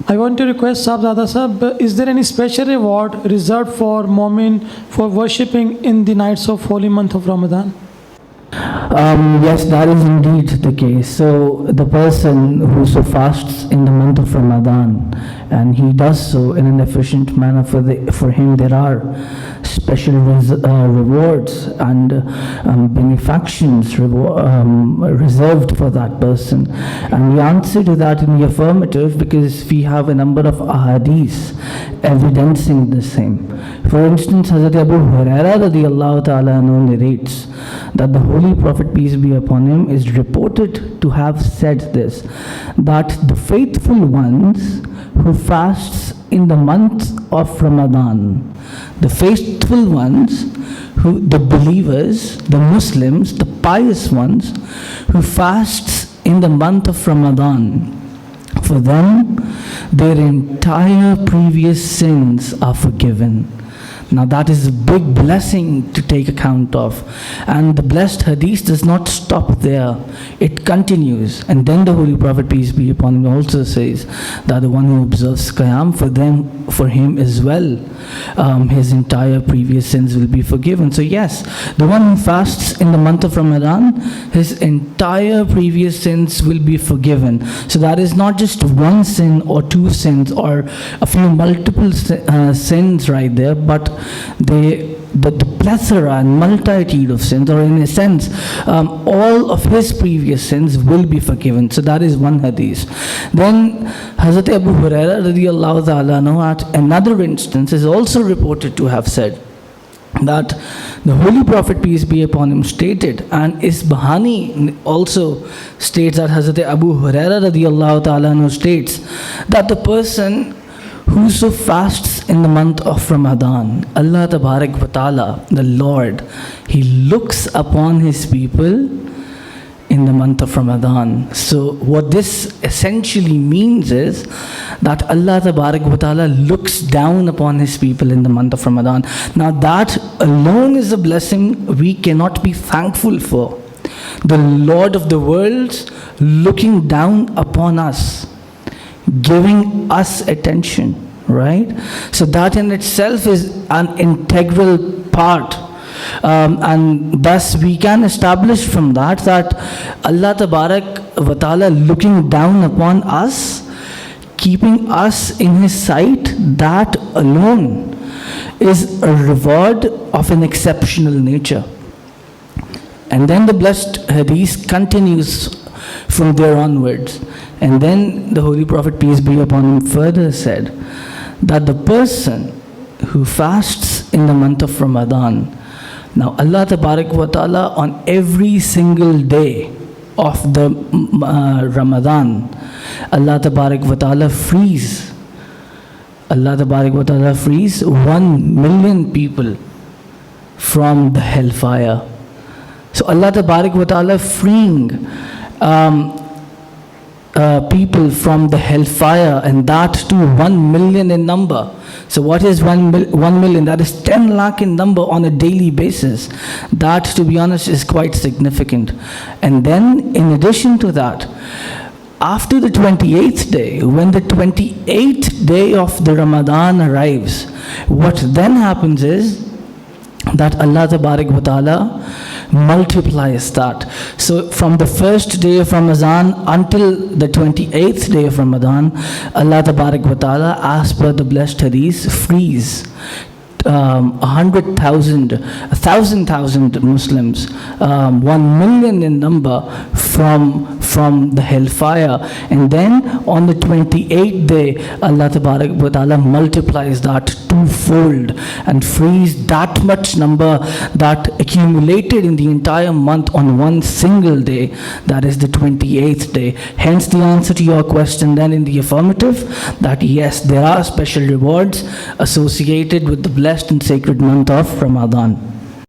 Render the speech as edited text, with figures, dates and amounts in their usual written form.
I want to request Sahibzada Sahib, is there any special reward reserved for Mu'min for worshipping in the nights of holy month of Ramadan? Yes, that is indeed the case. So the person who so fasts in the month of Ramadan, and he does so in an efficient manner, for him there are special rewards and benefactions reserved for that person. And we answer to that in the affirmative because we have a number of ahadith evidencing the same. For instance, Hazrat Abu Hurairah radiyallahu ta'ala anhu narrates that the Holy Prophet, peace be upon him, is reported to have said this, that the faithful ones who fasts in the month of Ramadan, the faithful ones, the believers, the Muslims, the pious ones who fasts in the month of Ramadan, for them their entire previous sins are forgiven. Now that is a big blessing to take account of. And the blessed hadith does not stop there. It continues. And then the Holy Prophet, peace be upon him, also says that the one who observes Qiyam, for him as well, his entire previous sins will be forgiven. So yes, the one who fasts in the month of Ramadan, his entire previous sins will be forgiven. So that is not just one sin or two sins or a few multiple sins right there, but the plethora and multitude of sins, or in a sense, all of his previous sins will be forgiven. So that is one hadith. Then Hazrat Abu Hurairah radiyallahu ta'ala anhu at another instance is also reported to have said that the Holy Prophet, peace be upon him, stated, and Isbahani also states that Hazrat Abu Hurairah radiyallahu ta'ala anhu states that the person whoso fasts in the month of Ramadan, Allah Tabarak wa Ta'ala, the Lord, He looks upon His people in the month of Ramadan. So what this essentially means is that Allah Tabarak wa Ta'ala looks down upon His people in the month of Ramadan. Now that alone is a blessing we cannot be thankful for. The Lord of the worlds looking down upon us, giving us attention, right? So that in itself is an integral part, and thus we can establish from that Allah Tabarak wa Ta'ala looking down upon us, keeping us in His sight, that alone is a reward of an exceptional nature. And then the blessed hadith continues from there onwards. And then the Holy Prophet, peace be upon him, further said that the person who fasts in the month of Ramadan, now Allah Tabarak wa Ta'ala on every single day of the Ramadan, Allah Tabarak wa Ta'ala frees 1 million people from the hellfire. So Allah Tabarak wa Ta'ala freeing people from the hellfire, and that too 1 million in number. So what is 1 million? That is 10 lakh in number on a daily basis. That, to be honest, is quite significant. And then in addition to that, after the 28th day, when the 28th day of the Ramadan arrives, what then happens is that Allah Tabarak wa Ta'ala multiplies that. So from the first day of Ramadan until the 28th day of Ramadan, Allah Tabarak wa Ta'ala, as per the blessed hadith, frees 100,000 Muslims, 1 million in number from the hellfire. And then on the 28th day, Allah Tabarak wa Ta'ala multiplies that twofold and frees that much number that accumulated in the entire month on one single day, that is the 28th day. Hence the answer to your question then in the affirmative, that yes, there are special rewards associated with the blessed and sacred month of Ramadan.